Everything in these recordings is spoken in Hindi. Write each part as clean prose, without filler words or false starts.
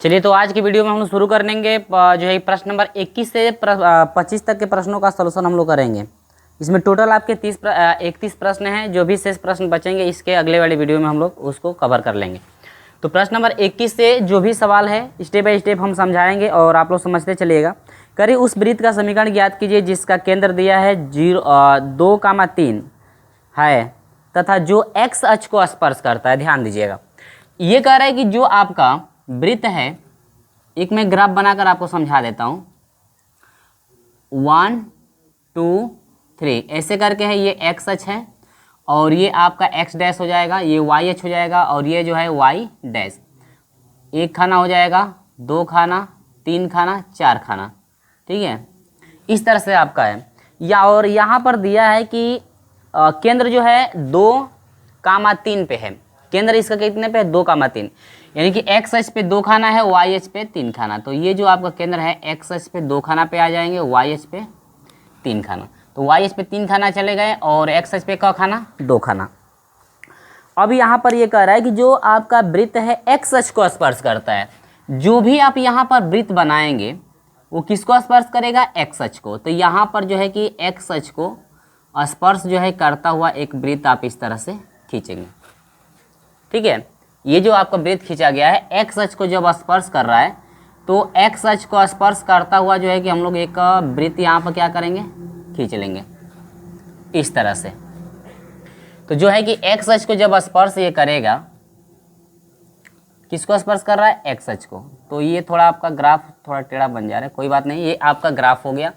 चलिए तो आज की वीडियो में हम लोग शुरू कर लेंगे जो है प्रश्न नंबर 21 से 25 तक के प्रश्नों का सलूशन हम लोग करेंगे। इसमें टोटल आपके 31 प्रश्न हैं। जो भी शेष प्रश्न बचेंगे इसके अगले वाली वीडियो में हम लोग उसको कवर कर लेंगे। तो प्रश्न नंबर 21 से जो भी सवाल है स्टेप बाय स्टेप हम समझाएंगे और आप लोग समझते चलिएगा। करिए उस वृत्त का समीकरण ज्ञात कीजिए जिसका केंद्र दिया है 2,3 है तथा जो x अक्ष को स्पर्श करता है। ध्यान दीजिएगा, ये कह रहा है कि जो आपका वृत्त है, एक मैं ग्राफ बनाकर आपको समझा देता हूँ। 1 2 3 ऐसे करके है, ये x अक्ष है और ये आपका x डैश हो जाएगा, ये y अक्ष हो जाएगा और ये जो है y डैश। एक खाना हो जाएगा, 2 खाना, 3 खाना, 4 खाना, ठीक है। इस तरह से आपका है या और यहाँ पर दिया है कि केंद्र जो है 2,3 पे है। केंद्र इसका कितने पे है? 2,3, यानी कि x अक्ष पे 2 खाना है, y अक्ष पे 3 खाना। तो ये जो आपका केंद्र है x अक्ष पे 2 खाना पे आ जाएंगे, y अक्ष पे 3 खाना। तो y अक्ष पे 3 खाना चले गए और x अक्ष पे क्या खाना? 2 खाना। अब यहाँ पर ये कह रहा है कि जो आपका वृत्त है x अक्ष को स्पर्श करता है। जो भी आप यहाँ पर वृत्त बनाएंगे वो किसको स्पर्श करेगा? x अक्ष को। तो यहाँ पर जो है कि x अक्ष को स्पर्श जो है करता हुआ एक वृत्त आप इस तरह से खींचेंगे, ठीक है। ये जो आपका वृत्त खींचा गया है x अक्ष को जब स्पर्श कर रहा है तो x अक्ष को स्पर्श करता हुआ जो है कि हम लोग एक वृत्त यहाँ पर क्या करेंगे? खींच लेंगे इस तरह से। तो जो है कि x अक्ष को जब स्पर्श ये करेगा, किसको स्पर्श कर रहा है? x अक्ष को। तो ये थोड़ा आपका ग्राफ थोड़ा टेढ़ा बन जा रहा है, कोई बात नहीं, ये आपका ग्राफ हो गया।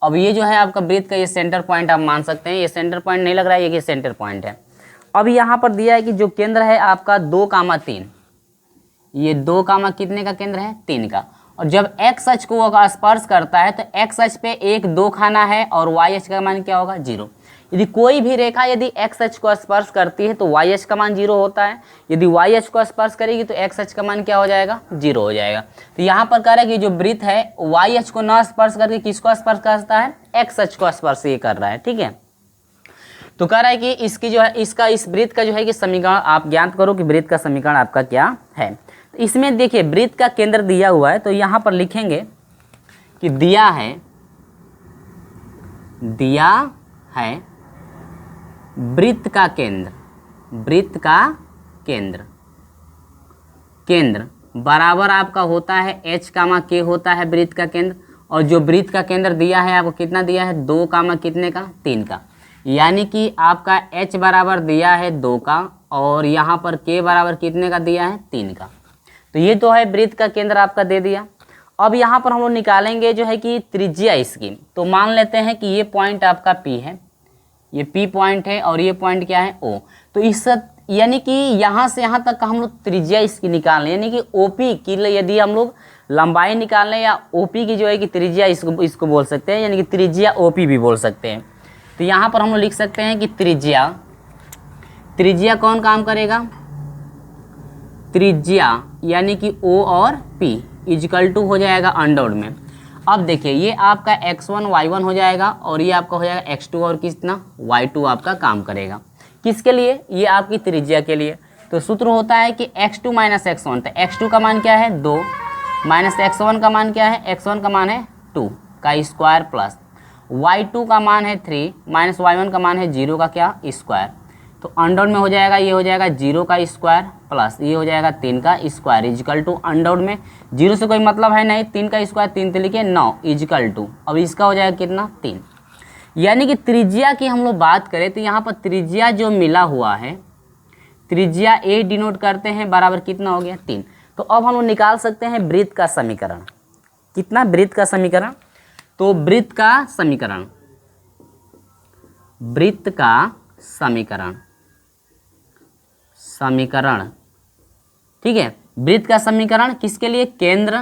अब ये जो है आपका वृत्त का ये सेंटर पॉइंट आप मान सकते हैं। ये सेंटर पॉइंट नहीं लग रहा है, ये सेंटर पॉइंट है। अब यहाँ पर दिया है कि जो केंद्र है आपका 2,3, ये 2 कामा कितने का केंद्र है? 3 का। और जब x अक्ष को वो स्पर्श करता है तो x अक्ष पे 1 2 खाना है और y अक्ष का मान क्या होगा? 0। यदि कोई भी रेखा यदि x अक्ष को स्पर्श करती है तो y अक्ष का मान 0 होता है। यदि y अक्ष को स्पर्श करेगी तो x अक्ष का मान क्या हो जाएगा? 0 हो जाएगा। तो यहाँ पर कह रहा है कि जो वृत्त है y अक्ष को न स्पर्श करके किसको स्पर्श करता है? x अक्ष को स्पर्श ये कर रहा है, ठीक है। तो कह रहा है कि इसकी जो है इसका इस वृत्त का जो है कि समीकरण आप ज्ञात करो कि वृत्त का समीकरण आपका क्या है। तो इसमें देखिए वृत्त का केंद्र दिया हुआ है, तो यहाँ पर लिखेंगे कि दिया है वृत्त का केंद्र, वृत्त का केंद्र बराबर आपका होता है h कामा k होता है वृत्त का केंद्र। और जो वृत्त का केंद्र दिया है आपको कितना दिया है? 2 कामा कितने का? 3 का। यानी कि आपका h बराबर दिया है 2 का और यहाँ पर k बराबर कितने का दिया है? 3 का। तो ये तो है वृत्त का केंद्र आपका दे दिया। अब यहाँ पर हम लोग निकालेंगे जो है कि त्रिज्या इसकी। तो मान लेते हैं कि ये पॉइंट आपका P है, ये P पॉइंट है और ये पॉइंट क्या है? O। तो इस यानी कि यहाँ से यहाँ तक का हम लोग त्रिज्या इसकी निकाल लें, यानी कि OP की यदि हम लोग लंबाई निकाल लें या OP की जो है कि त्रिज्या इसको बोल सकते हैं, यानी कि त्रिज्या OP भी बोल सकते हैं। तो यहाँ पर हम लोग लिख सकते हैं कि त्रिज्या कौन काम करेगा? त्रिज्या यानी कि O और P इजकल टू हो जाएगा अंडर में। अब देखिए ये आपका x1 y1 हो जाएगा और ये आपका हो जाएगा x2 और कितना? y2 आपका काम करेगा। किसके लिए? ये आपकी त्रिज्या के लिए। तो सूत्र होता है कि x2 माइनस x1। तो x2 का मान क्या है? 2 माइनस x1 का मान क्या है? x1 का मान है 2 का स्क्वायर प्लस y2 का मान है 3 माइनस y1 का मान है 0 का क्या? स्क्वायर। तो अंडर में हो जाएगा, ये हो जाएगा 0 का स्क्वायर प्लस ये हो जाएगा 3 का स्क्वायर इजकल टू अंडर में 0 से कोई मतलब है नहीं, 3 का स्क्वायर 3 से लिखिए 9 इजकल टू। अब इसका हो जाएगा कितना? 3। यानी कि त्रिज्या की हम लोग बात करें तो यहाँ पर त्रिज्या जो मिला हुआ है, त्रिज्या a डिनोट करते हैं बराबर कितना हो गया? 3। तो अब हम लोग निकाल सकते हैं वृत्त का समीकरण। कितना? वृत्त का समीकरण। तो वृत्त का समीकरण, ठीक है। वृत्त का समीकरण किसके लिए? केंद्र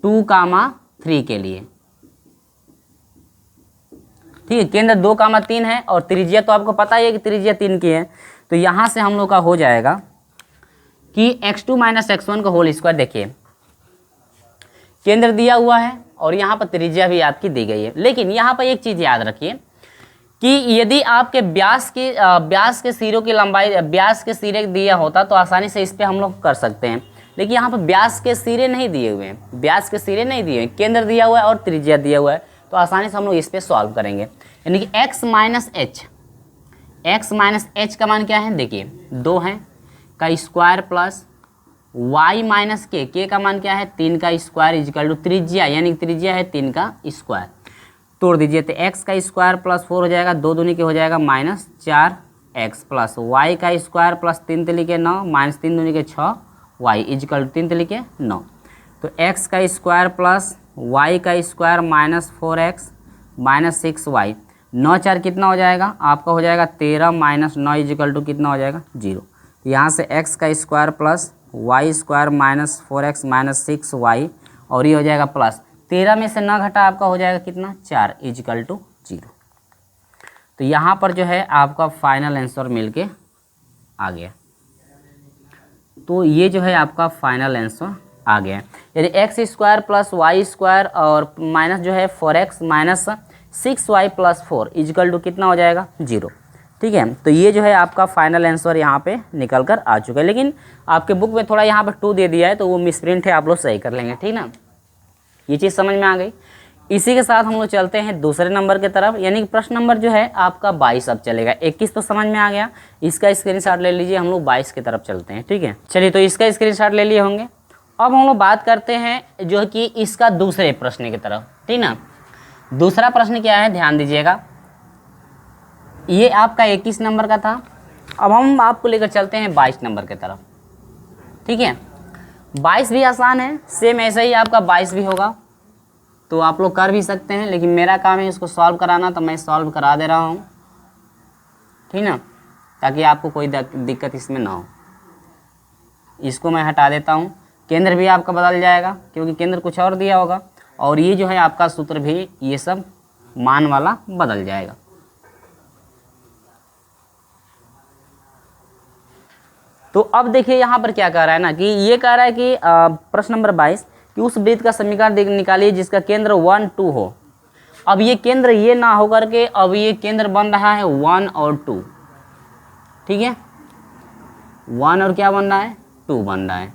2,3 के लिए, ठीक है। केंद्र 2,3 है और त्रिज्या तो आपको पता ही है कि त्रिज्या 3 की है। तो यहाँ से हम लोग का हो जाएगा कि x2 माइनस x1 का होल स्क्वायर। देखिए केंद्र दिया हुआ है और यहाँ पर त्रिज्या भी आपकी दी गई है। लेकिन यहाँ पर एक चीज़ याद रखिए कि यदि आपके व्यास के सिरों की लंबाई, व्यास के सिरे दिया होता तो आसानी से इस पे हम लोग कर सकते हैं। लेकिन यहाँ पर व्यास के सिरे नहीं दिए हुए हैं, व्यास के सिरे नहीं दिए हुए, केंद्र दिया हुआ है और त्रिज्या दिया हुआ है, तो आसानी से हम लोग इस पर सॉल्व करेंगे। यानी कि x माइनस एच का मान क्या है, देखिए 2 है का स्क्वायर प्लस y माइनस के का मान क्या है 3 का स्क्वायर इजिकल टू त्रिज्या, यानी कि त्रिज्या है 3 का स्क्वायर। तोड़ दीजिए तो x का स्क्वायर प्लस 4 हो जाएगा, 2 दूनी के हो जाएगा -4x प्लस y का स्क्वायर प्लस 3 तिली के 9 माइनस 3 दूनी के 6y इजिकल टू 3 तिली के 9। तो x का स्क्वायर प्लस y का square minus 4x minus 6y, 9 4 कितना हो जाएगा आपका, हो जाएगा 13 माइनस 9 इजिकल टू कितना हो जाएगा 0। तो यहाँ से x का square plus y square minus 4x minus 6y और ये हो जाएगा प्लस 13 में से 9 घटा आपका हो जाएगा कितना 4 इजिकल टू 0। तो यहाँ पर जो है आपका फाइनल आंसर मिलके आ गया। तो ये जो है आपका फाइनल आंसर आ गया। यदि x square plus Y square और माइनस जो है 4x minus 6y plus 4 is equal to कितना हो जाएगा 0। ठीक है, तो ये जो है आपका फाइनल आंसर यहाँ पे निकल कर आ चुका है। लेकिन आपके बुक में थोड़ा यहाँ पर 2 दे दिया है, तो वो मिसप्रिंट है, आप लोग सही कर लेंगे। ठीक ना, ये चीज़ समझ में आ गई। इसी के साथ हम लोग चलते हैं दूसरे नंबर की तरफ, यानी कि प्रश्न नंबर जो है आपका 22 अब चलेगा। 21 तो समझ में आ गया, इसका स्क्रीनशॉट ले लीजिए। हम लोग 22 की तरफ चलते हैं। ठीक है, चलिए तो इसका स्क्रीनशॉट ले लिए होंगे। अब हम लोग बात करते हैं जो कि इसका दूसरे प्रश्न की तरफ। ठीक ना, दूसरा प्रश्न क्या है ध्यान दीजिएगा। ये आपका 21 नंबर का था। अब हम आपको लेकर चलते हैं 22 नंबर की तरफ। ठीक है, 22 भी आसान है, सेम ऐसा ही आपका 22 भी होगा, तो आप लोग कर भी सकते हैं। लेकिन मेरा काम है इसको सॉल्व कराना, तो मैं सॉल्व करा दे रहा हूँ। ठीक ना, ताकि आपको कोई दिक्कत इसमें ना हो। इसको मैं हटा देता हूँ। केंद्र भी आपका बदल जाएगा, क्योंकि केंद्र कुछ और दिया होगा, और ये जो है आपका सूत्र भी ये सब मान वाला बदल जाएगा। तो अब देखिए यहाँ पर क्या कह रहा है ना, कि ये कह रहा है कि प्रश्न नंबर 22 कि उस वृत्त का समीकरण निकालिए जिसका केंद्र 1 2 हो। अब ये केंद्र ये ना हो करके अब ये केंद्र बन रहा है 1 और 2। ठीक है, 1 और क्या बन रहा है 2 बन रहा है,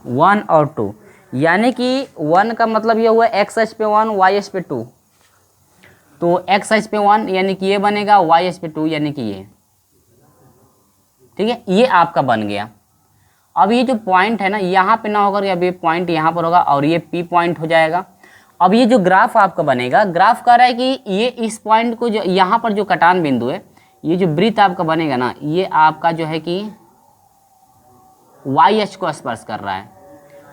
1 और 2। यानी कि 1 का मतलब ये हुआ x अक्ष पे 1 y अक्ष पे 2। तो x अक्ष पे 1 यानी कि ये बनेगा, y अक्ष पे 2 यानी कि ये। ठीक है, ये आपका बन गया। अब ये जो पॉइंट है ना यहाँ पे ना होकर अब ये पॉइंट यहाँ पर होगा और ये P पॉइंट हो जाएगा। अब ये जो ग्राफ आपका बनेगा, ग्राफ कह रहा है कि ये इस पॉइंट को जो यहाँ पर जो कटान बिंदु है, ये जो वृत्त आपका बनेगा ना, ये आपका जो है कि y अक्ष को स्पर्श कर रहा है।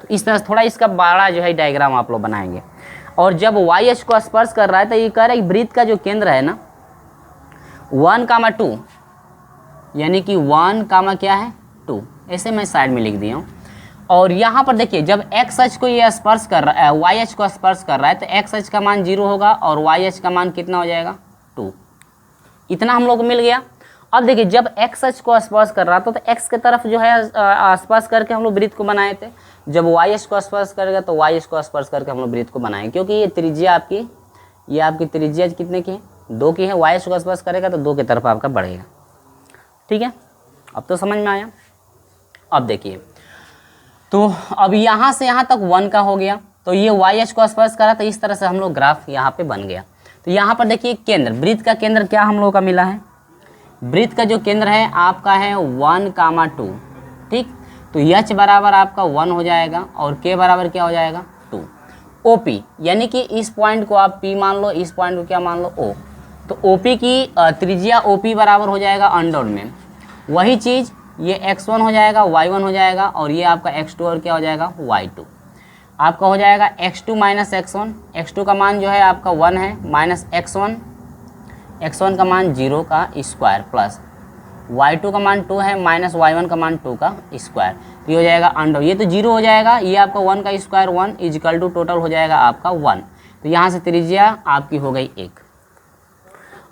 तो इस तरह से थोड़ा इसका बड़ा जो है डायग्राम आप लोग बनाएंगे। और जब y अक्ष को स्पर्श कर रहा है तो ये कह रहा है कि वृत्त का जो केंद्र है ना 1, 2 यानी कि 1, क्या है 2, ऐसे मैं साइड में लिख दिया हूँ। और यहाँ पर देखिए जब x अक्ष को ये स्पर्श कर रहा है, y अक्ष को स्पर्श कर रहा है, तो x अक्ष का मान 0 होगा और y अक्ष का मान कितना हो जाएगा 2। इतना हम लोग को मिल गया। अब देखिए जब x अक्ष को स्पर्श कर रहा था तो x की तरफ जो है स्पर्श करके हम लोग वृत्त को बनाए थे। जब y अक्ष को स्पर्श करेगा तो y अक्ष को स्पर्श करके हम लोग वृत्त को बनाएंगे, क्योंकि ये त्रिज्या आपकी, ये आपकी त्रिज्या कितने की है 2 की है। y अक्ष को स्पर्श करेगा तो 2 की तरफ आपका बढ़ेगा। ठीक है, अब तो समझ में आया। अब देखिए तो अब यहाँ से यहाँ तक 1 का हो गया, तो ये y अक्ष को स्पर्श करा, तो इस तरह से हम लोग ग्राफ यहाँ पे बन गया। तो यहाँ पर देखिए केंद्र, वृत्त का केंद्र क्या हम लोगों का मिला है, वृत्त का जो केंद्र है आपका है 1, 2। ठीक, तो h बराबर आपका 1 हो जाएगा और k बराबर क्या हो जाएगा 2। OP यानी कि इस पॉइंट को आप P मान लो, इस पॉइंट को क्या मान लो O। तो OP की त्रिज्या OP बराबर हो जाएगा अंडर में, वही चीज़ ये x1 हो जाएगा, y1 हो जाएगा, और ये आपका x2 और क्या हो जाएगा y2। आपका हो जाएगा x2 माइनस x1, x2 का मान जो है आपका 1 है, माइनस x1, x1 का मान 0 का स्क्वायर, प्लस y2 का मान 2 है, माइनस y1 का मान 2 का स्क्वायर। तो ये हो जाएगा अंडर, ये तो 0 हो जाएगा, ये आपका 1 का स्क्वायर 1 इजिकल टू टोटल हो जाएगा आपका 1। तो यहाँ से त्रिज्या आपकी हो गई 1।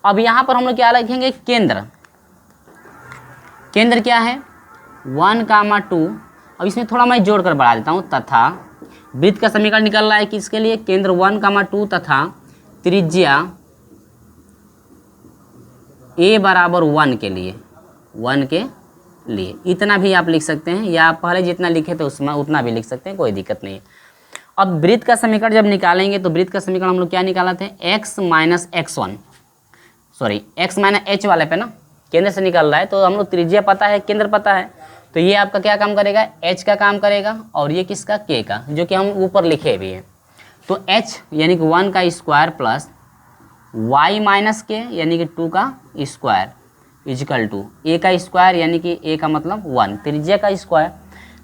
अब यहाँ पर हम लोग क्या लिखेंगे, केंद्र, केंद्र क्या है 1, 2। अब इसमें थोड़ा मैं जोड़ कर बढ़ा देता हूँ, तथा वृत्त का समीकरण निकल रहा है कि इसके लिए केंद्र 1, 2 तथा त्रिज्या a बराबर 1 के लिए, 1 के लिए। इतना भी आप लिख सकते हैं, या आप पहले जितना लिखे थे उसमें उतना भी लिख सकते हैं, कोई दिक्कत नहीं है। अब वृत्त का समीकरण जब निकालेंगे तो वृत्त का समीकरण हम लोग क्या निकाला थे, x minus x1, sorry x minus h वाले पे ना केंद्र से निकल रहा है, तो हम लोग त्रिज्या पता है, केंद्र पता है, तो ये आपका क्या काम करेगा, h का काम करेगा, और ये किसका, k का, जो कि हम ऊपर लिखे भी हैं। तो h यानी कि 1 का square plus y minus k यानी कि 2 का स्क्वायर इजिकल टू a का स्क्वायर यानी कि a का मतलब 1 त्रिज्या का स्क्वायर।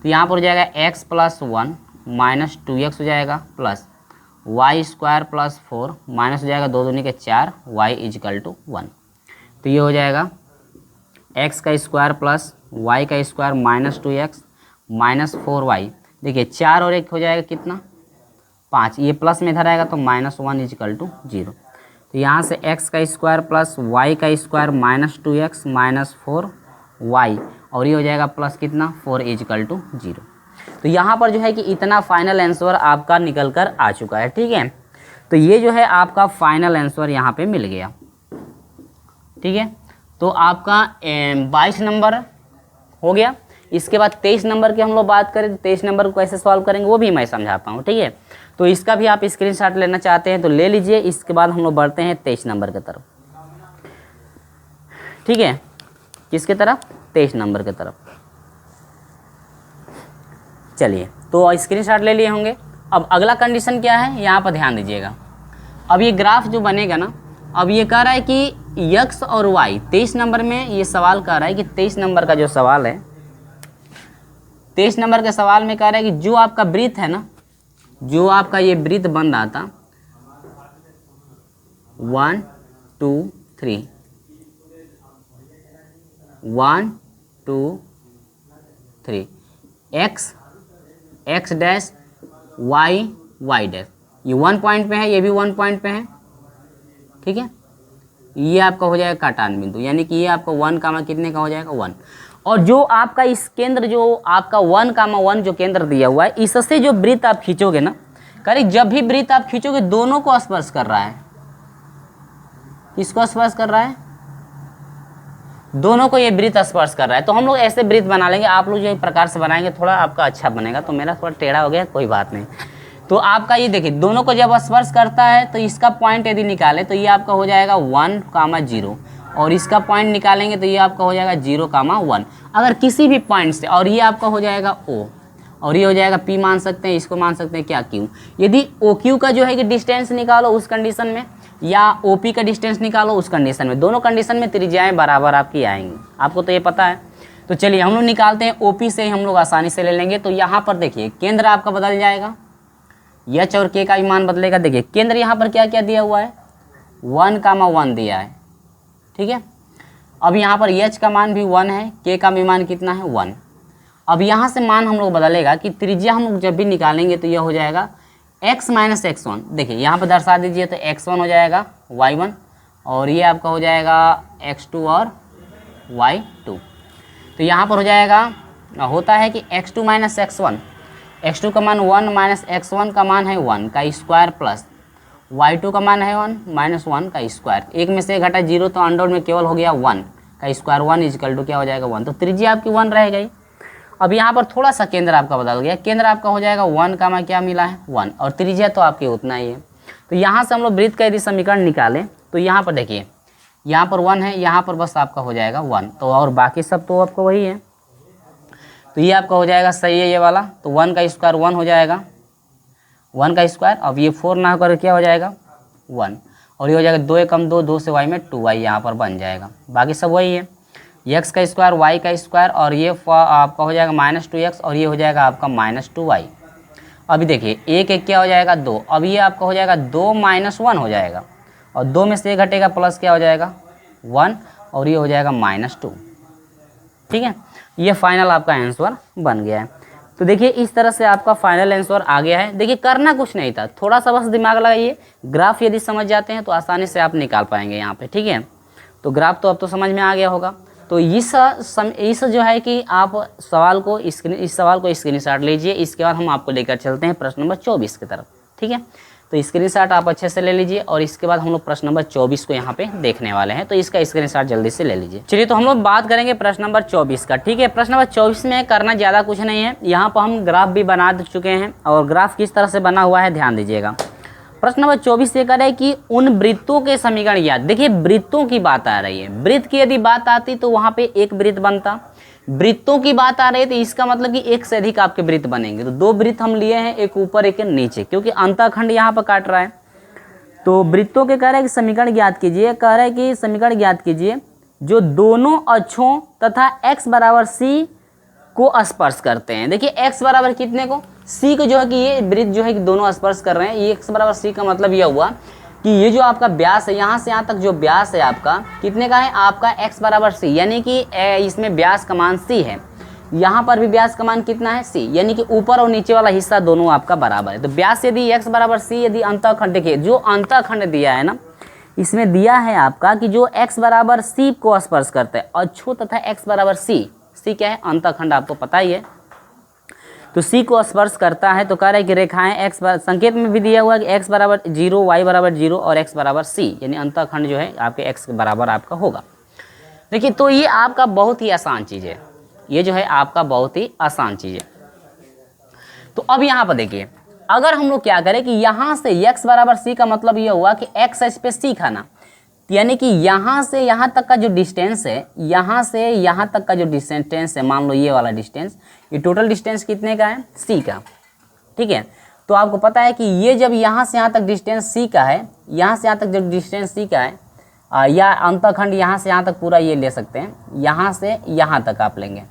तो यहाँ पर हो जाएगा x प्लस 1 माइनस 2x हो जाएगा plus y square plus 4 minus हो जाएगा 2 दूनी के 4 y इजिकल टू 1। तो ये हो जाएगा x का स्क्वायर प्लस y का square minus 2x minus 4y। देखिए 4 और 1 हो जाएगा कितना, 5, ये प्लस में इधर आएगा तो माइनस 1 इजिकल टू 0। तो यहाँ से x का स्क्वायर प्लस y का square minus 2x minus 4y, और ये हो जाएगा प्लस कितना 4 इजिकल टू 0। तो यहाँ पर जो है कि इतना फाइनल आंसर आपका निकल कर आ चुका है, ठीक है। तो ये जो है आपका फाइनल आंसर यहाँ पे मिल गया, ठीक है। तो आपका 22 नंबर हो गया। इसके बाद 23 नंबर की हम लोग बात करें तो 23 नंबर को कैसे सॉल्व करेंगे वो भी मैं समझाता हूँ, ठीक है। तो इसका भी आप स्क्रीनशॉट लेना चाहते हैं तो ले लीजिए। इसके बाद हम लोग बढ़ते हैं 23 नंबर की तरफ, ठीक है। किसके तरफ, 23 नंबर की तरफ। चलिए, तो स्क्रीनशॉट ले लिए होंगे। अब अगला कंडीशन क्या है, यहाँ पर ध्यान दीजिएगा। अब ये ग्राफ जो बनेगा ना, अब ये कह रहा है कि x और y 23 नंबर में ये सवाल कह रहा है कि 23 नंबर का जो सवाल है, 23 नंबर के सवाल में कह रहा है कि जो आपका वृत्त है ना, जो आपका ये वृत्त बन रहा था 1 2 3 1 2 3 x डैश y डैश, ये 1 पॉइंट पे है, ये भी 1 पॉइंट पे है, ठीक है। ये आपका हो जाएगा काटान बिंदु, यानी कि ये आपका 1 कामा कितने का हो जाएगा 1। और जो आपका इस केंद्र जो आपका 1 कामा 1 जो केंद्र दिया हुआ है, इससे जो वृत्त आप खींचोगे ना, करीब जब भी वृत्त आप खींचोगे दोनों को स्पर्श कर रहा है। किसको स्पर्श कर रहा है, दोनों को ये वृत्त स्पर्श कर रहा है। तो हम लोग ऐसे वृत्त बना लेंगे, आप लोग जो प्रकार से बनाएंगे थोड़ा आपका अच्छा बनेगा। तो मेरा थोड़ा टेढ़ा हो गया, कोई बात नहीं। तो आपका ये देखिए दोनों को जब स्पर्श करता है तो इसका पॉइंट यदि निकाले तो ये आपका हो जाएगा 1 कामा 0, और इसका पॉइंट निकालेंगे तो ये आपका हो जाएगा 0 कामा 1। अगर किसी भी पॉइंट से, और ये आपका हो जाएगा O, और ये हो जाएगा P मान सकते हैं, इसको मान सकते हैं क्या Q। यदि OQ का जो है कि डिस्टेंस निकालो उस कंडीशन में, या OP का डिस्टेंस निकालो उस कंडीशन में, दोनों कंडीशन में त्रिज्याएं बराबर आपकी आएंगी, आपको तो ये पता है। तो चलिए हम लोग निकालते हैं, OP से ही हम लोग आसानी से ले लेंगे। तो यहाँ पर देखिए केंद्र आपका बदल जाएगा, H और K का भी मान बदलेगा। देखिए केंद्र यहाँ पर क्या क्या दिया हुआ है, 1 कामा 1 दिया है, ठीक है। अब यहाँ पर H का मान भी 1 है, K का भी मान कितना है 1। अब यहाँ से मान हम लोग बदलेगा कि त्रिज्या हम लोग जब भी निकालेंगे तो यह हो जाएगा x माइनस x1। देखिए यहाँ पर दर्शा दीजिए, तो x1 हो जाएगा y1, और ये आपका हो जाएगा x2 और y2। तो यहाँ पर हो जाएगा, होता है कि x2 माइनस x1, x2 का मान 1 माइनस x1 का मान है 1 का स्क्वायर प्लस y2 का मान है 1 माइनस 1 का स्क्वायर। एक में से घटा 0 तो अंडर में केवल हो गया 1 का स्क्वायर, 1 इजिकल टू क्या हो जाएगा 1। तो त्रिज्या आपकी 1 रह गई। अब यहाँ पर थोड़ा सा केंद्र आपका बदल गया, केंद्र आपका हो जाएगा 1 का क्या मिला है 1, और त्रिज्या तो आपकी उतना ही है। तो यहाँ से हम लोग वृत्त का यदि समीकरण निकालें तो यहाँ पर देखिए, यहाँ पर 1 है, यहाँ पर बस आपका हो जाएगा 1, तो और बाकी सब तो आपको वही है। तो ये आपका हो जाएगा सही है ये वाला, तो 1 का स्क्वायर 1 हो जाएगा, 1 का स्क्वायर। अब ये 4 ना होकर क्या हो जाएगा 1, और ये हो जाएगा 2 कम 2, 2 से y में 2y यहाँ पर बन जाएगा। बाकी सब वही है, x का स्क्वायर y का स्क्वायर, और ये आपका हो जाएगा माइनस 2x, और ये हो जाएगा आपका माइनस 2y। अभी देखिए 1 1 क्या हो जाएगा 2, अब ये आपका हो जाएगा 2 माइनस 1 हो जाएगा, और 2 में से 1 घटेगा प्लस क्या हो जाएगा 1, और ये हो जाएगा माइनस 2, ठीक है। ये फाइनल आपका आंसर बन गया है। तो देखिए इस तरह से आपका फाइनल आंसर आ गया है। देखिए करना कुछ नहीं था, थोड़ा सा बस दिमाग लगाइए, ग्राफ यदि समझ जाते हैं तो आसानी से आप निकाल पाएंगे यहाँ पे, ठीक है। तो ग्राफ तो अब तो समझ में आ गया होगा। तो इस जो है कि आप इस सवाल को स्क्रीनशॉट लीजिए। इसके बाद हम आपको लेकर चलते हैं प्रश्न नंबर 24 की तरफ, ठीक है। तो स्क्रीनशॉट आप अच्छे से ले लीजिए और इसके बाद हम लोग प्रश्न नंबर 24 को यहाँ पे देखने वाले हैं, तो इसका स्क्रीनशॉट जल्दी से ले लीजिए। चलिए तो हम लोग बात करेंगे प्रश्न नंबर 24 का। ठीक है, प्रश्न नंबर 24 में करना ज़्यादा कुछ नहीं है, यहाँ पर हम ग्राफ भी बना चुके हैं और ग्राफ किस तरह से बना हुआ है ध्यान दीजिएगा। प्रश्न नंबर 24 ये कर है कि उन वृत्तों के समीकरण याद, देखिए वृत्तों की बात आ रही है, वृत्त की यदि बात आती तो वहाँ पे एक वृत्त बनता, वृत्तों की बात आ रही है तो इसका मतलब कि एक से अधिक आपके वृत्त बनेंगे। तो दो वृत्त हम लिए हैं, एक ऊपर एक नीचे, क्योंकि अंतःखंड यहाँ पर काट रहा है। तो वृत्तों के कह रहे हैं कि समीकरण ज्ञात कीजिए, कह रहे हैं कि समीकरण ज्ञात कीजिए जो दोनों अक्षों तथा x बराबर c को स्पर्श करते हैं। देखिए x बराबर कितने को, c को जो है कि ये वृत्त जो है कि दोनों स्पर्श कर रहे हैं, ये x बराबर c का मतलब यह हुआ कि ये जो आपका व्यास है यहाँ से यहाँ तक जो व्यास है आपका कितने का है, आपका x बराबर c, यानी कि इसमें व्यास का मान c है, यहाँ पर भी व्यास का मान कितना है c, यानी कि ऊपर और नीचे वाला हिस्सा दोनों आपका बराबर है। तो व्यास यदि x बराबर c, यदि अंतःखंड, देखिए जो अंतःखंड दिया है ना, इसमें दिया है आपका कि जो x बराबर c को स्पर्श करता है, अक्षों तथा x बराबर c, c क्या है अंतःखंड आपको पता ही है, तो c को स्पर्श करता है। तो कह रहे हैं कि रेखाएं x संकेत में भी दिया हुआ है कि x बराबर 0, y बराबर 0 और x बराबर c, यानी अंतःखंड जो है आपके x के बराबर आपका होगा। देखिए तो ये आपका बहुत ही आसान चीज़ है, ये जो है आपका बहुत ही आसान चीज़ है। तो अब यहाँ पर देखिए अगर हम लोग क्या करें कि यहाँ से x बराबर c का मतलब ये हुआ कि x एच पे c खाना, यानी कि यहाँ से यहाँ तक का जो डिस्टेंस है, यहाँ से यहाँ तक का जो डिस्टेंस है, मान लो ये वाला डिस्टेंस, ये टोटल डिस्टेंस कितने का है c का। ठीक है, तो आपको पता है कि ये जब यहाँ से यहाँ तक डिस्टेंस c का है, यहाँ से यहाँ तक जो डिस्टेंस c का है, या अंतःखंड यहाँ से यहाँ तक पूरा ये ले सकते हैं, यहाँ से यहाँ तक आप लेंगे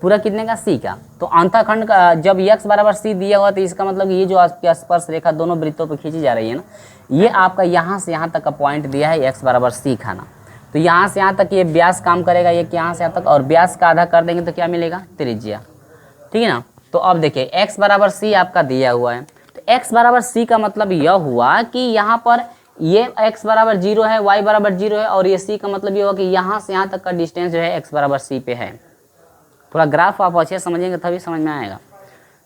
पूरा कितने का c का। तो अंतःखंड का जब x बराबर c दिया हुआ तो इसका मतलब ये जो आपकी स्पर्श रेखा दोनों वृत्तों पर खींची जा रही है ना, ये आपका यहाँ से यहाँ तक का पॉइंट दिया है x बराबर c खाना। तो यहाँ से यहाँ तक ये व्यास काम करेगा, ये यहाँ से यहाँ तक, और व्यास का आधा कर देंगे तो क्या मिलेगा, त्रिज्या। ठीक है ना। तो अब देखिए x बराबर c आपका दिया हुआ है, तो x बराबर c का मतलब यह हुआ कि यहाँ पर ये x बराबर 0 है, y बराबर 0 है, और ये c का मतलब ये हुआ कि यहाँ से यहाँ तक का डिस्टेंस जो है x बराबर c पे है। पूरा ग्राफ आप अच्छे समझेंगे तभी समझ में आएगा।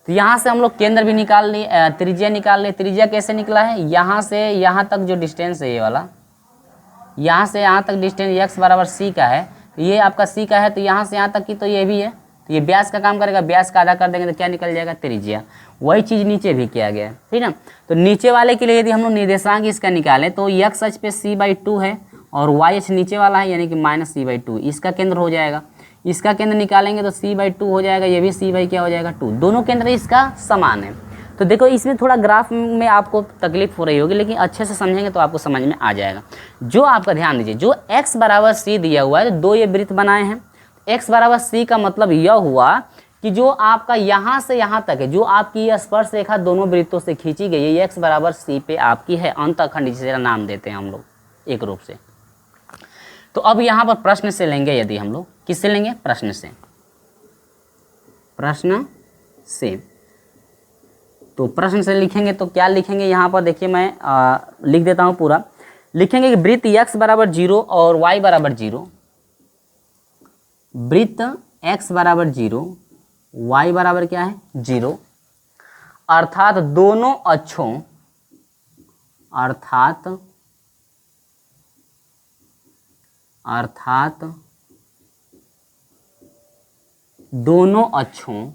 तो यहाँ से हम लोग केंद्र भी निकाल लिए, त्रिज्या निकाल लिए। त्रिज्या कैसे निकला है, यहाँ से यहाँ तक जो डिस्टेंस है ये वाला, यहाँ से यहाँ तक डिस्टेंस x बराबर c का है, तो ये आपका c का है, तो यहाँ से यहाँ तक की तो ये भी है, तो ये व्यास का काम करेगा, व्यास का आधा कर देंगे तो क्या निकल जाएगा, त्रिज्या। वही चीज़ नीचे भी किया गया है, ठीक है ना। तो नीचे वाले के लिए यदि हम लोग निर्देशांक इसका निकालें तो x अक्ष पे c/2 है और y अक्ष नीचे वाला है, यानी कि -c/2 इसका केंद्र हो जाएगा। इसका केंद्र निकालेंगे तो c/2 हो जाएगा, ये भी c/ क्या हो जाएगा 2, दोनों केंद्र इसका समान है। तो देखो इसमें थोड़ा ग्राफ में आपको तकलीफ हो रही होगी, लेकिन अच्छे से समझेंगे तो आपको समझ में आ जाएगा। जो आपका ध्यान दीजिए, जो x बराबर c दिया हुआ है, तो दो ये वृत्त बनाए हैं। x बराबर c का मतलब यह हुआ कि जो आपका यहाँ से यहाँ तक है, जो आपकी यह स्पर्श रेखा दोनों वृत्तों से खींची गई है, ये x बराबर c पे आपकी है, अंतःखंड जिसे नाम देते हैं हम लोग एक रूप से। तो अब यहाँ पर प्रश्न से लेंगे, यदि हम लोग किससे लेंगे, प्रश्न से, प्रश्न से। तो प्रश्न से लिखेंगे तो क्या लिखेंगे यहाँ पर, देखिए मैं लिख देता हूँ पूरा। लिखेंगे कि वृत्त x बराबर 0 और y बराबर 0, वृत्त x बराबर 0, y बराबर क्या है 0, अर्थात दोनों अक्षों, अर्थात दोनों अक्षों,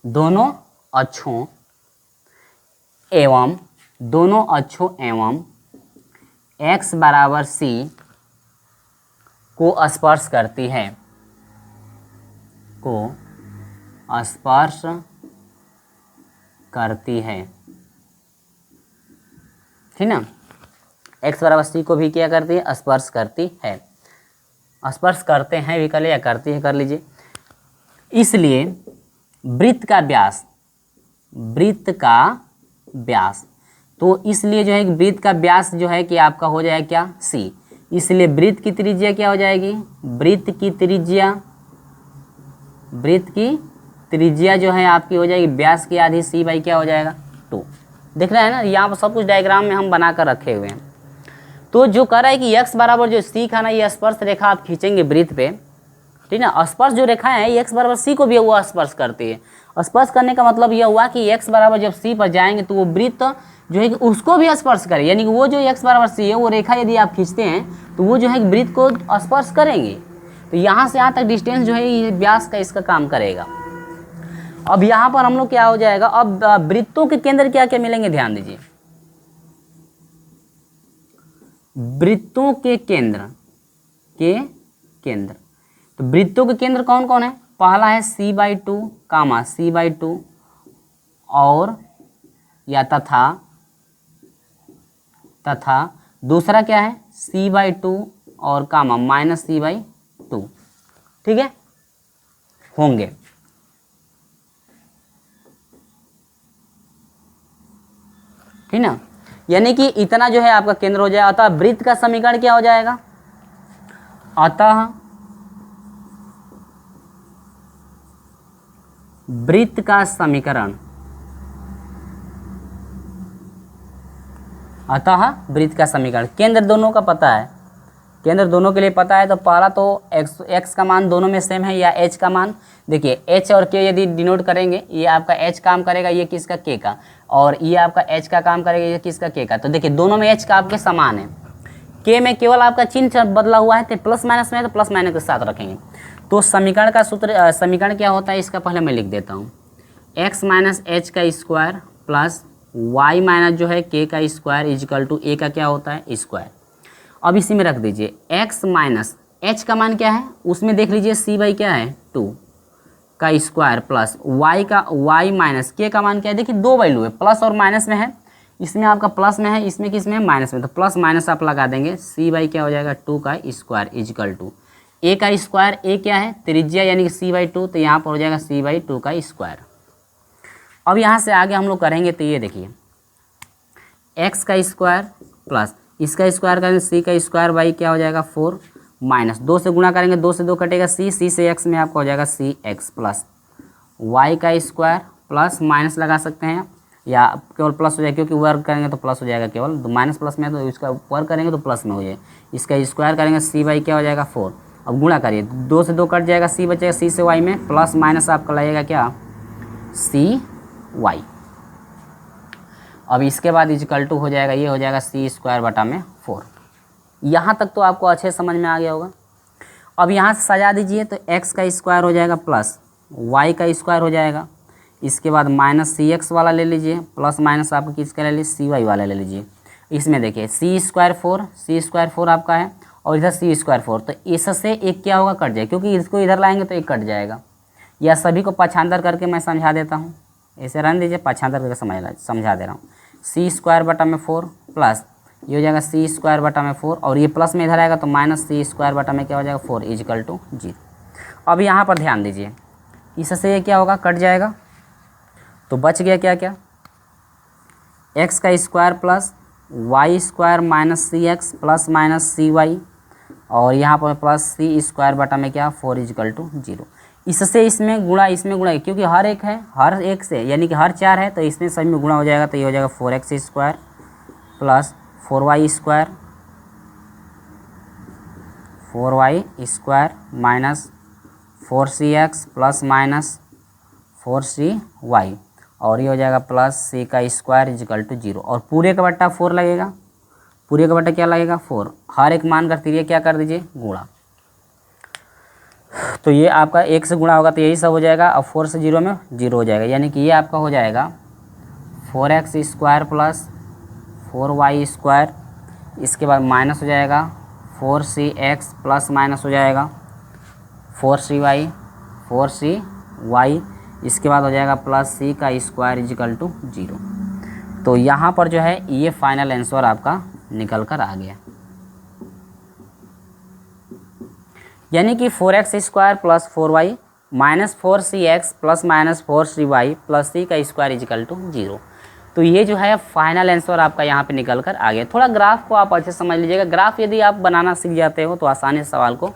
दोनों अक्षों एवं दोनों अक्षों एवं x बराबर c को स्पर्श करती है, को स्पर्श करती है, ठीक ना। x बराबर c को भी क्या करती है, स्पर्श करती है, स्पर्श करते हैं भी कर लिया, करती है कर लीजिए। इसलिए वृत्त का व्यास, वृत्त का व्यास, तो इसलिए जो है कि वृत्त का व्यास जो है कि आपका हो जाएगा क्या c, इसलिए वृत्त की त्रिज्या क्या हो जाएगी, वृत्त की त्रिज्या, वृत्त की त्रिज्या जो है आपकी हो जाएगी व्यास की आधी, c/ क्या हो जाएगा 2। देख रहे हैं ना, यहाँ पर सब कुछ डायग्राम में हम बना कर रखे हुए हैं। तो जो कह रहा है कि x बराबर जो c खाना, ये स्पर्श रेखा आप खींचेंगे वृत्त पे, ठीक है ना। स्पर्श जो रेखा है एक्स बराबर सी को भी वो स्पर्श करती है। स्पर्श करने का मतलब यह हुआ कि एक्स बराबर जब सी पर जाएंगे तो वो वृत्त जो है कि उसको भी स्पर्श करे, यानी कि वो जो एक्स बराबर सी है वो रेखा यदि आप खींचते हैं तो वो जो है वृत्त को स्पर्श करेंगे। तो यहाँ से यहाँ तक डिस्टेंस जो है ये व्यास का इसका काम करेगा। अब यहाँ पर हम लोग क्या हो जाएगा, अब वृत्तों के केंद्र क्या क्या मिलेंगे, ध्यान दीजिए। वृत्तों के केंद्र तो वृत्तों के केंद्र कौन कौन है, पहला है c/2 कामा c/2 और या तथा दूसरा क्या है c/2 और कामा -c/2, ठीक है, होंगे। ठीक ना, यानी कि इतना जो है आपका केंद्र हो जाएगा। अतः वृत्त का समीकरण क्या हो जाएगा, अतः वृत्त का समीकरण, केंद्र दोनों का पता है, केंद्र दोनों के लिए पता है। तो पहला तो x का मान दोनों में सेम है या h का मान, देखिए h और k यदि डिनोट करेंगे, ये आपका h काम करेगा, ये किसका k का, और ये आपका h का काम करेगा, ये किसका k का। तो देखिए दोनों में h का आपके समान है, k में केवल आपका चिन्ह बदला हुआ है, तो प्लस माइनस में है तो प्लस माइनस के साथ रखेंगे। तो समीकरण का सूत्र, समीकरण क्या होता है इसका पहले मैं लिख देता हूँ, x माइनस एच का स्क्वायर प्लस y माइनस जो है k का स्क्वायर इजिकल टू a का क्या होता है स्क्वायर। अब इसी में रख दीजिए x माइनस h का मान क्या है, उसमें देख लीजिए c क्या है 2 का square plus y minus k का मान क्या है, देखिए दो वैल्यू है, प्लस और माइनस में है, इसमें आपका प्लस में है, इसमें किस में है माइनस में, तो प्लस माइनस आप लगा देंगे, c क्या हो जाएगा 2 का स्क्वायर इजिकल टू a का स्क्वायर, a क्या है त्रिज्या यानी कि c/2, तो यहाँ पर हो जाएगा c/2 का स्क्वायर। अब यहाँ से आगे हम लोग करेंगे तो ये देखिए x का स्क्वायर प्लस इसका स्क्वायर करेंगे c का स्क्वायर बाई क्या हो जाएगा 4 माइनस 2 से गुणा करेंगे, 2 से 2 कटेगा c से x में आपका हो जाएगा cx प्लस y का स्क्वायर प्लस माइनस लगा सकते हैं या केवल प्लस हो जाएगा, क्योंकि वर्ग करेंगे तो प्लस हो जाएगा, केवल तो माइनस प्लस में है तो इसका वर्ग करेंगे तो प्लस में हो जाएगा, इसका स्क्वायर करेंगे c बाई क्या हो जाएगा 4। अब गुणा करिए, 2 से 2 कट जाएगा, c बचेगा, c से y में प्लस माइनस आपका लगेगा क्या cy। अब इसके बाद इजिकल टू हो जाएगा, ये हो जाएगा c²/4। यहाँ तक तो आपको अच्छे समझ में आ गया होगा। अब यहाँ से सजा दीजिए, तो x का स्क्वायर हो जाएगा प्लस y का स्क्वायर हो जाएगा, इसके बाद माइनस cx वाला ले लीजिए, प्लस माइनस आपका किसका ले लीजिए cy वाला ले लीजिए। इसमें देखिए c²4 आपका है और इधर c²4, तो इससे एक क्या होगा कट जाएगा, क्योंकि इसको इधर लाएंगे तो एक कट जाएगा। या सभी को पक्षांतर करके मैं समझा देता हूँ, ऐसे रहने दीजिए, पक्षांतर करके समझा दे रहा हूँ। c²/4 प्लस ये हो जाएगा c²/4 और ये प्लस में इधर आएगा तो माइनस c² क्या हो जाएगा 4 इजिकल टू 0। अब यहाँ पर ध्यान दीजिए, इससे ये क्या होगा कट जाएगा, तो बच गया क्या क्या x का square plus y² minus cx plus minus cy और यहाँ पर प्लस c² क्या 4 इजिकल टू 0। इससे इसमें गुणा क्योंकि हर एक है, हर एक से यानी कि हर 4 है, तो इसमें सभी में गुणा हो जाएगा, तो ये हो जाएगा 4x² plus 4y² minus 4cx plus minus 4cy और ये हो जाएगा प्लस c का स्क्वायर इजिकल टू 0 और पूरे का बट्टा 4 लगेगा, पूरे का बट्टा क्या लगेगा 4, हर एक मान कर तीरिया क्या कर दीजिए गुणा, तो ये आपका 1 से गुणा होगा तो यही सब हो जाएगा, अब 4 से 0 में 0 हो जाएगा, यानी कि ये आपका हो जाएगा 4x² प्लस 4y², इसके बाद माइनस हो जाएगा 4cx प्लस माइनस हो जाएगा 4cy, इसके बाद हो जाएगा प्लस c का स्क्वायर इजिकल टू 0। तो यहाँ पर जो है ये फाइनल आंसर आपका निकल कर आ गया, यानी कि 4x² plus 4y minus 4cx plus minus 4cy plus c का स्क्वायर इजिकल टू 0। तो ये जो है फाइनल आंसर आपका यहाँ पे निकल कर आ गया। थोड़ा ग्राफ को आप अच्छे समझ लीजिएगा, ग्राफ यदि आप बनाना सीख जाते हो तो आसानी से सवाल को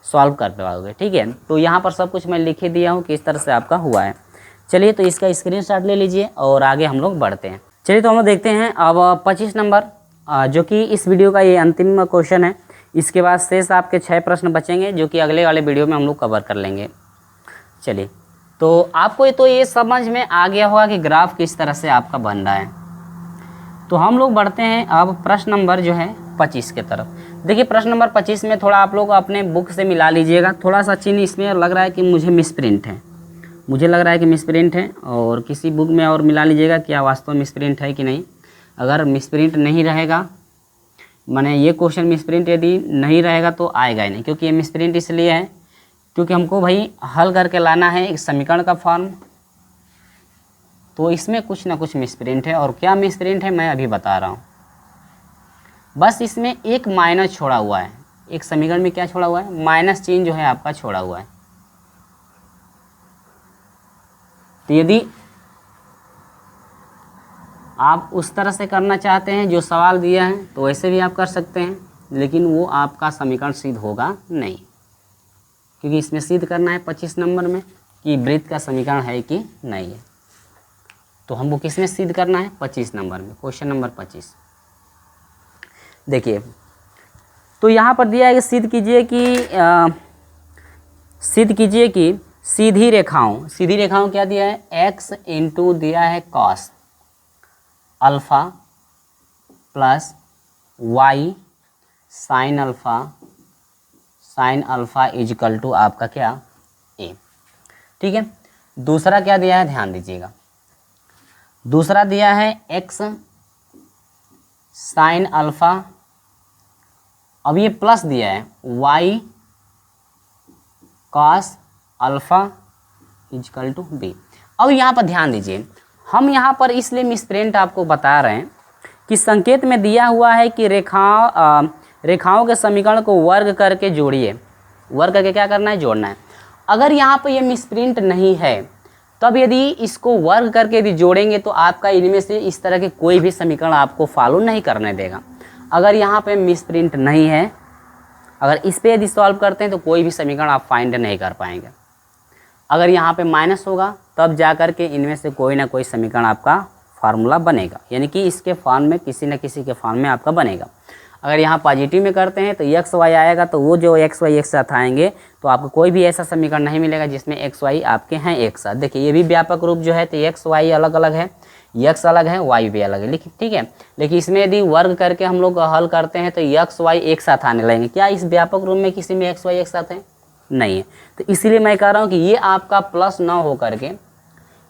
सॉल्व कर पाओगे, ठीक है। तो यहाँ पर सब कुछ मैं लिख ही दिया हूँ किस तरह से आपका हुआ है। चलिए तो इसका स्क्रीनशॉट ले लीजिए और आगे हम लोग बढ़ते हैं। चलिए तो हम लोग देखते हैं अब 25 नंबर जो कि इस वीडियो का ये अंतिम क्वेश्चन है। इसके बाद शेष आपके 6 प्रश्न बचेंगे जो कि अगले वाले वीडियो में हम लोग कवर कर लेंगे। चलिए, तो आपको तो ये समझ में आ गया होगा कि ग्राफ किस तरह से आपका बन रहा है। तो हम लोग बढ़ते हैं अब प्रश्न नंबर जो है 25 के तरफ। देखिए प्रश्न नंबर 25 में थोड़ा आप लोग अपने बुक से मिला लीजिएगा, थोड़ा सा चिन्ह इसमें लग रहा है कि मुझे मिसप्रिंट है, मुझे लग रहा है कि मिसप्रिंट है, और किसी बुक में और मिला लीजिएगा क्या वास्तव में मिसप्रिंट है कि नहीं। अगर मिसप्रिंट नहीं रहेगा, माने ये क्वेश्चन मिसप्रिंट यदि नहीं रहेगा तो आएगा ही नहीं, क्योंकि ये मिसप्रिंट इसलिए है क्योंकि हमको भाई हल करके लाना है एक समीकरण का फॉर्म, तो इसमें कुछ ना कुछ मिसप्रिंट है। और क्या मिसप्रिंट है मैं अभी बता रहा हूँ। बस इसमें एक माइनस छोड़ा हुआ है, एक समीकरण में क्या छोड़ा हुआ है, माइनस चिन्ह जो है आपका छोड़ा हुआ है। तो यदि आप उस तरह से करना चाहते हैं जो सवाल दिया है तो वैसे भी आप कर सकते हैं, लेकिन वो आपका समीकरण सिद्ध होगा नहीं, क्योंकि इसमें सिद्ध करना है 25 नंबर में कि वृत्त का समीकरण है कि नहीं है। तो हमको किस में सिद्ध करना है, 25 नंबर में, क्वेश्चन नंबर 25। देखिए तो यहाँ पर दिया है कि सिद्ध कीजिए कि सीधी रेखाओं क्या दिया है, x इंटू दिया है cos alpha plus y sine alpha equal to आपका क्या a। ठीक है, दूसरा क्या दिया है ध्यान दीजिएगा, दूसरा दिया है x साइन अल्फ़ा, अब ये प्लस दिया है y cos alpha equal to b। अब यहाँ पर ध्यान दीजिए, हम यहाँ पर इसलिए मिसप्रिंट आपको बता रहे हैं कि संकेत में दिया हुआ है कि रेखाओं के समीकरण को वर्ग करके जोड़िए, वर्ग करके क्या करना है, जोड़ना है। अगर यहाँ पर ये मिसप्रिंट नहीं है तब यदि इसको वर्ग करके यदि जोड़ेंगे तो आपका इनमें से इस तरह के कोई भी समीकरण आपको फॉलो नहीं करने देगा। अगर यहाँ पे मिसप्रिंट नहीं है, अगर इस पे यदि सॉल्व करते हैं तो कोई भी समीकरण आप फाइंड नहीं कर पाएंगे। अगर यहाँ पे माइनस होगा तब जा कर के इनमें से कोई ना कोई समीकरण आपका फार्मूला बनेगा, यानी कि इसके फॉर्म में किसी न किसी के फॉर्म में आपका बनेगा। अगर यहाँ पॉजिटिव में करते हैं तो एक्स वाई आएगा, तो वो जो एक्स वाई एक साथ आएंगे तो आपको कोई भी ऐसा समीकरण नहीं मिलेगा जिसमें एक्स वाई आपके हैं एक साथ। देखिए ये भी व्यापक रूप जो है तो एक्स वाई अलग अलग है, एक्स अलग है, वाई भी अलग है, लेकिन ठीक है, लेकिन इसमें यदि वर्ग करके हम लोग हल करते हैं तो एक्स वाई एक साथ आने लगेंगे। क्या इस व्यापक रूप में किसी में एक्स वाई एक साथ है? नहीं है। तो इसीलिए मैं कह रहा हूँ कि ये आपका प्लस ना हो करके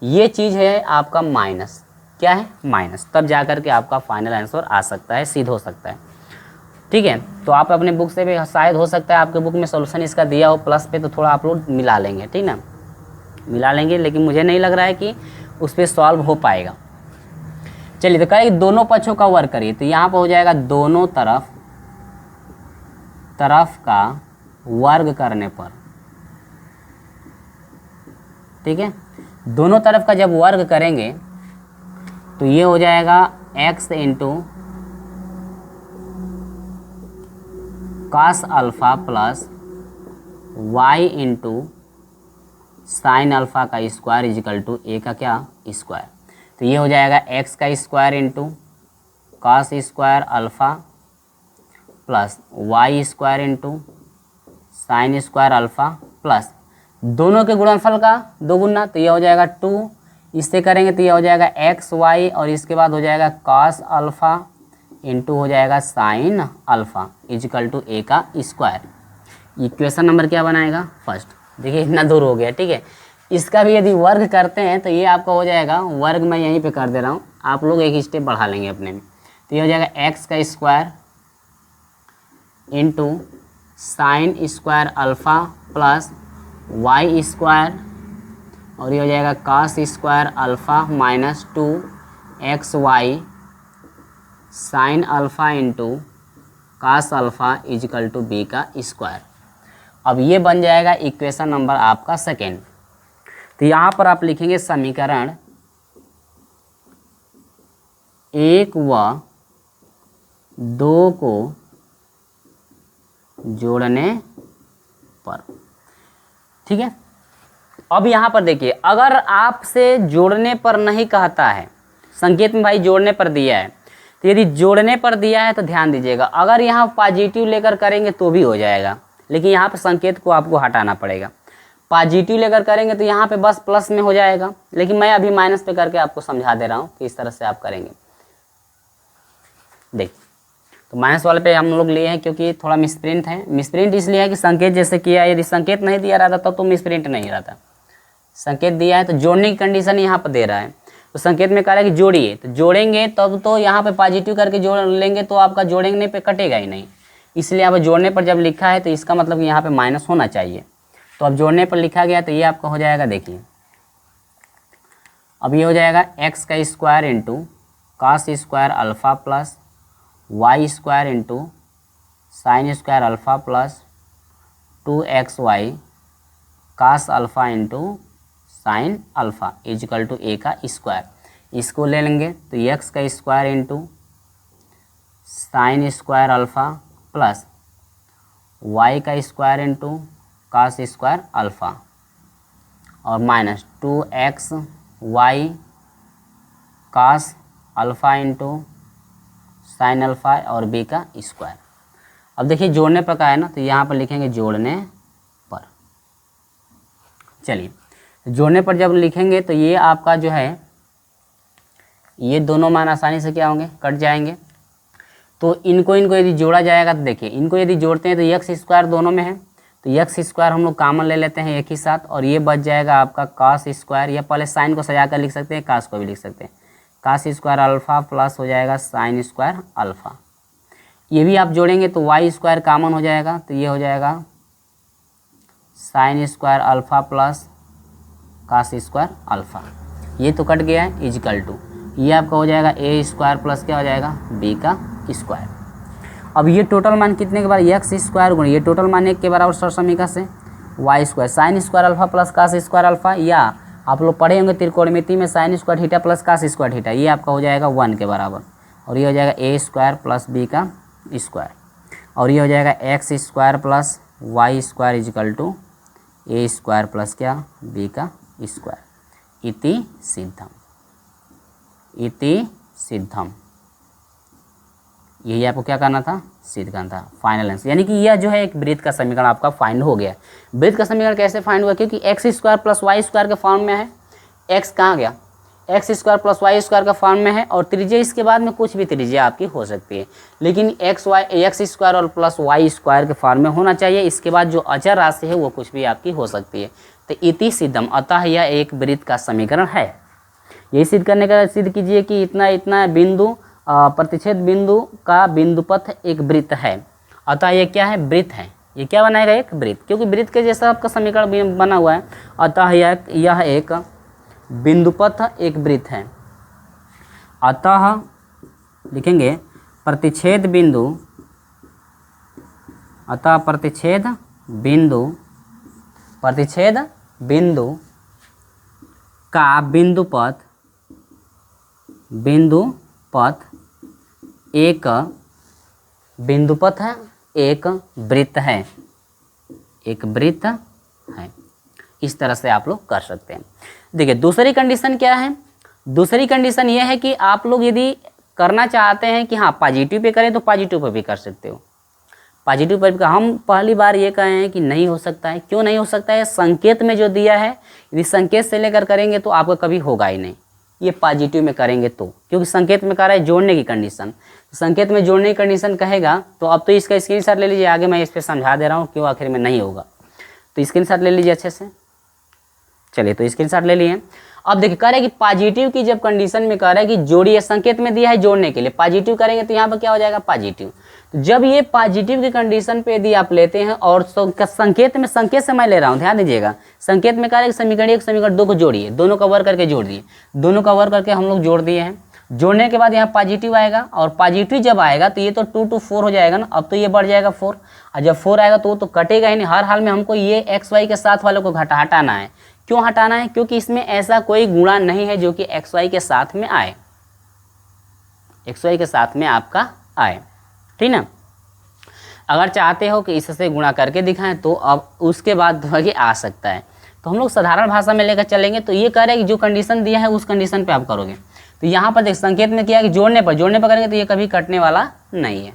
ये चीज़ है आपका माइनस, क्या है, माइनस, तब जा कर के आपका फाइनल आंसर आ सकता है, सिद्ध हो सकता है। ठीक है, तो आप अपने बुक से भी शायद हो सकता है आपके बुक में सॉल्यूशन इसका दिया हो प्लस पे, तो थोड़ा आप लोग मिला लेंगे, ठीक ना, मिला लेंगे, लेकिन मुझे नहीं लग रहा है कि उस पर सॉल्व हो पाएगा। चलिए तो कहें दोनों पक्षों का वर्ग करिए, तो यहाँ पर हो जाएगा दोनों तरफ का वर्ग करने पर, ठीक है, दोनों तरफ का जब वर्ग करेंगे तो ये हो जाएगा x into cos alpha plus y into sine alpha का स्क्वायर इजिकल टू a का क्या, स्क्वायर। तो ये हो जाएगा x का square into cos square alpha plus y square into sine square alpha plus दोनों के गुणनफल का दो गुना, तो ये हो जाएगा 2, इससे करेंगे तो ये हो जाएगा एक्स वाई और इसके बाद हो जाएगा कॉस अल्फ़ा इंटू हो जाएगा sine alpha equal to a का स्क्वायर। इक्वेशन नंबर क्या बनाएगा, फर्स्ट। देखिए इतना दूर हो गया, ठीक है। इसका भी यदि वर्ग करते हैं तो ये आपका हो जाएगा, वर्ग मैं यहीं पे कर दे रहा हूँ, आप लोग एक स्टेप बढ़ा लेंगे अपने में। तो ये हो जाएगा एक्स का square into sine square alpha plus Y square और ये हो जाएगा cos square alpha minus 2 x y sine alpha into cos alpha equal to b का स्क्वायर। अब ये बन जाएगा इक्वेशन नंबर आपका सेकेंड। तो यहाँ पर आप लिखेंगे समीकरण 1 व 2 को जोड़ने पर, ठीक है। अब यहाँ पर देखिए, अगर आपसे जोड़ने पर नहीं कहता है, संकेत में भाई जोड़ने पर दिया है, तो यदि जोड़ने पर दिया है तो ध्यान दीजिएगा, अगर यहाँ पॉजिटिव लेकर करेंगे तो भी हो जाएगा, लेकिन यहाँ पे संकेत को आपको हटाना पड़ेगा। पॉजिटिव लेकर करेंगे तो यहाँ पे बस प्लस में हो जाएगा, लेकिन मैं अभी माइनस पे करके आपको समझा दे रहा हूँ कि इस तरह से आप करेंगे। देखिए, तो माइनस वाले पे हम लोग लिए हैं क्योंकि थोड़ा मिसप्रिंट है। मिसप्रिंट इसलिए है कि संकेत जैसे किया, यदि संकेत नहीं दिया रहता तब तो मिसप्रिंट नहीं रहता। संकेत दिया है तो जोड़ने की कंडीशन यहाँ पर दे रहा है, तो संकेत में कह रहा है कि जोड़िए, तो जोड़ेंगे तब तो यहाँ पे पॉजिटिव करके जोड़ लेंगे तो आपका जोड़ने पे कटेगा ही नहीं, इसलिए यहाँ पर जोड़ने पर जब लिखा है तो इसका मतलब कि यहाँ पे माइनस होना चाहिए। तो अब जोड़ने पर लिखा गया तो ये आपका हो जाएगा, देखिए अब ये हो जाएगा एक्स का square into cos square alpha plus Y square into sine square alpha plus 2xy cos alpha into sine alpha equal to A का स्क्वायर। इसको ले लेंगे तो एक्स का square into sine square alpha plus Y का square into cos square alpha और minus 2xy cos alpha into sine alpha और बी का स्क्वायर। अब देखिए जोड़ने पर का है ना, तो यहाँ पर लिखेंगे जोड़ने पर। चलिए, जोड़ने पर जब लिखेंगे तो ये आपका जो है ये दोनों मान आसानी से क्या होंगे, कट जाएंगे। तो इनको यदि जोड़ा जाएगा तो देखिए, इनको यदि जोड़ते हैं तो एक्स स्क्वायर दोनों में है, तो एक्स स्क्वायर हम लोग कॉमन ले लेते हैं एक ही साथ, और ये बच जाएगा आपका कास स्क्वायर, या पहले साइन को सजा कर लिख सकते हैं, कास को भी लिख सकते हैं, कास स्क्वायर अल्फ़ा प्लस हो जाएगा साइन स्क्वायर अल्फ़ा। ये भी आप जोड़ेंगे तो वाई स्क्वायर कॉमन हो जाएगा, तो ये हो जाएगा sine square alpha plus cos square alpha. ये तो कट गया है, इजिकल टू ये आपका हो जाएगा ए स्क्वायर प्लस क्या हो जाएगा बी का स्क्वायर। अब ये टोटल मान कितने के बराबर, एक्स स्क्वायर गुण ये टोटल मान एक के बराबर सर समीकरण से y square sine square alpha plus cos square alpha, या आप लोग पढ़े होंगे त्रिकोणमिति में sine square theta plus cos square theta, ये आपका हो जाएगा 1 के बराबर, और ये हो जाएगा ए स्क्वायर प्लस बी का स्क्वायर, और ये हो जाएगा x square plus Y square equal to a square plus क्या बी का स्क्वायर। इति सिद्धम, इति सिद्धम, यही आपको क्या करना था, सिद्ध करना था, फाइनल आंसर। यानी कि यह जो है एक वृत्त का समीकरण आपका फाइंड हो गया। वृत्त का समीकरण कैसे फाइंड हुआ, क्योंकि x square plus Y square के फॉर्म में है, एक्स कहाँ गया, x square plus Y square का फॉर्म में है, और त्रिज्या इसके बाद में कुछ भी त्रिज्या आपकी हो सकती है, लेकिन एक्स स्क्वायर और प्लस वाई स्क्वायर के फॉर्म में होना चाहिए। इसके बाद जो अचर राशि है वो कुछ भी आपकी हो सकती है। तो इति सिद्धम, अतः यह एक वृत्त का समीकरण है। यही सिद्ध करने का सिद्ध कीजिए कि इतना इतना बिंदु प्रतिच्छेद बिंदु का बिंदुपथ एक वृत्त है, अतः ये क्या है, वृत्त है। ये क्या बनाएगा, एक वृत्त, क्योंकि वृत्त के जैसा आपका समीकरण बना हुआ है, अतः यह एक बिंदुपथ एक वृत्त है। अतः लिखेंगे प्रतिच्छेद बिंदु, अतः प्रतिच्छेद बिंदु का बिंदुपथ एक बिंदुपथ है, एक वृत्त है, एक वृत्त है। इस तरह से आप लोग कर सकते हैं। देखिए दूसरी कंडीशन क्या है, दूसरी कंडीशन ये है कि आप लोग यदि करना चाहते हैं कि हाँ पॉजिटिव पे करें तो पॉजिटिव पे भी कर सकते हो। पॉजिटिव पर भी हम पहली बार ये कहे हैं कि नहीं हो सकता है। क्यों नहीं हो सकता है, संकेत में जो दिया है यदि संकेत से लेकर करेंगे तो आपका कभी होगा ही नहीं, ये पॉजिटिव में करेंगे तो, क्योंकि संकेत में कह रहा है जोड़ने की कंडीशन, संकेत में जोड़ने की कंडीशन कहेगा तो अब तो इसका स्क्रीनशॉट ले लीजिए, आगे मैं इस पर समझा दे रहा हूँ क्यों आखिर में नहीं होगा, तो स्क्रीनशॉट ले लीजिए अच्छे से। चलिए तो स्क्रीनशॉट ले लिए। अब देखिए कह रहे हैं कि पॉजिटिव की जब कंडीशन में कह रहा है कि जोड़िए, संकेत में दिया है जोड़ने के लिए, पॉजिटिव करेंगे तो यहाँ पर क्या हो जाएगा पॉजिटिव। तो जब ये पॉजिटिव की कंडीशन पे यदि आप लेते हैं और संकेत में, संकेत से मैं ले रहा हूँ ध्यान दीजिएगा, संकेत में कह रहे हैं समीकरण 1 समीकरण 2 को जोड़िए, दोनों का वर्ग करके जोड़ दिए, दोनों का वर्ग करके हम लोग जोड़ दिए हैं। जोड़ने के बाद यहाँ पॉजिटिव आएगा, और पॉजिटिव जब आएगा तो ये तो 2 to 4 हो जाएगा ना, अब तो ये बढ़ जाएगा 4, और जब 4 आएगा तो वो तो कटेगा ही नहीं, हर हाल में हमको ये एक्स वाई के साथ वालों को हटाना है। क्यों हटाना है, क्योंकि इसमें ऐसा कोई गुणा नहीं है जो कि एक्स वाई के साथ में आए, एक्स वाई के साथ में आपका आए, ठीक ना। अगर चाहते हो कि इससे गुणा करके दिखाएं तो अब उसके बाद ये आ सकता है, तो हम लोग साधारण भाषा में लेकर चलेंगे। तो ये कह रहे हैं कि जो कंडीशन दिया है उस कंडीशन पे आप करोगे। तो यहाँ पर देख संकेत में किया कि जोड़ने पर करेंगे तो ये कभी कटने वाला नहीं है।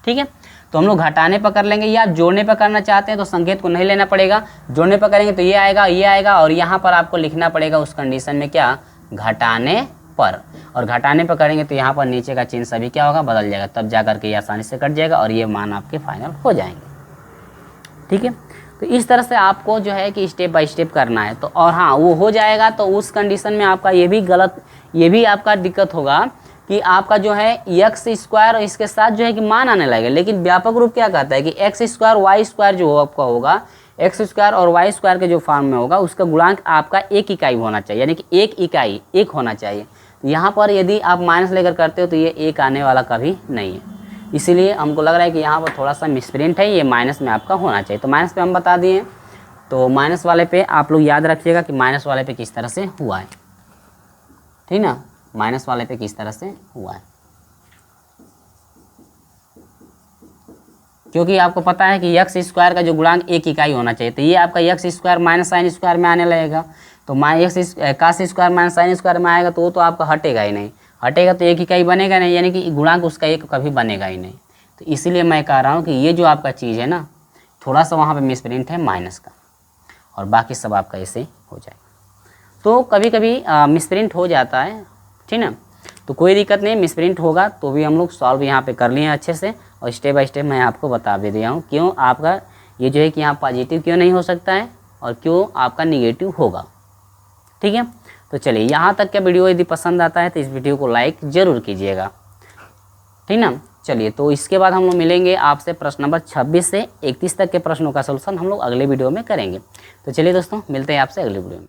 ठीक है, तो हम लोग घटाने पर कर लेंगे, या आप जोड़ने पर करना चाहते हैं तो संकेत को नहीं लेना पड़ेगा, जोड़ने पर करेंगे तो ये आएगा और यहाँ पर आपको लिखना पड़ेगा उस कंडीशन में क्या, घटाने पर। और घटाने पर करेंगे तो यहाँ पर नीचे का चिन्ह सभी क्या होगा, बदल जाएगा, तब जा करके ये आसानी से कट जाएगा और ये मान आपके फाइनल हो जाएंगे। ठीक है, तो इस तरह से आपको जो है कि स्टेप बाय स्टेप करना है। तो और हाँ, वो हो जाएगा तो उस कंडीशन में आपका ये भी आपका दिक्कत होगा कि आपका जो है एक्स स्क्वायर इसके साथ जो है कि मान आने लगेगा, लेकिन व्यापक रूप क्या कहता है कि एक्स स्क्वायर वाई स्क्वायर जो आपका होगा, एक्स स्क्वायर और वाई स्क्वायर के जो फॉर्म में होगा उसका गुणांक आपका एक इकाई होना चाहिए, यानी कि एक इकाई एक होना चाहिए। तो यहाँ पर यदि आप माइनस लेकर करते हो तो ये एक आने वाला कभी नहीं है, इसीलिए हमको लग रहा है कि यहाँ पर थोड़ा सा मिसप्रिंट है, ये माइनस में आपका होना चाहिए। तो माइनस पे हम बता दिए, तो माइनस वाले पे आप लोग याद रखिएगा कि माइनस वाले पे किस तरह से हुआ है। ठीक ना, माइनस वाले पे किस तरह से हुआ है, क्योंकि आपको पता है कि एक्स स्क्वायर का जो गुणांक एक इकाई होना चाहिए, तो ये आपका x square minus sine square में आने लगेगा, तो x cos square minus sine square में आएगा तो वो तो आपका हटेगा ही नहीं, हटेगा तो एक इकाई बनेगा नहीं, यानी कि गुणांक उसका एक कभी बनेगा ही नहीं। तो इसीलिए मैं कह रहा हूँ कि ये जो आपका चीज़ है ना, थोड़ा सा वहाँ पे मिसप्रिंट है माइनस का, और बाकी सब आपका ऐसे हो जाएगा। तो कभी कभी मिसप्रिंट हो जाता है, ठीक ना, तो कोई दिक्कत नहीं, मिसप्रिंट होगा तो भी हम लोग सॉल्व यहाँ पे कर लिए हैं अच्छे से, और स्टेप बाय स्टेप मैं आपको बता भी दिया हूँ क्यों आपका ये जो है कि यहाँ पॉजिटिव क्यों नहीं हो सकता है और क्यों आपका निगेटिव होगा। ठीक है, तो चलिए यहाँ तक का वीडियो यदि पसंद आता है तो इस वीडियो को लाइक ज़रूर कीजिएगा। ठीक ना, चलिए तो इसके बाद हम लोग मिलेंगे आपसे प्रश्न नंबर 26 से 31 तक के प्रश्नों का सलूशन हम लोग अगले वीडियो में करेंगे। तो चलिए दोस्तों, मिलते हैं आपसे अगले वीडियो में।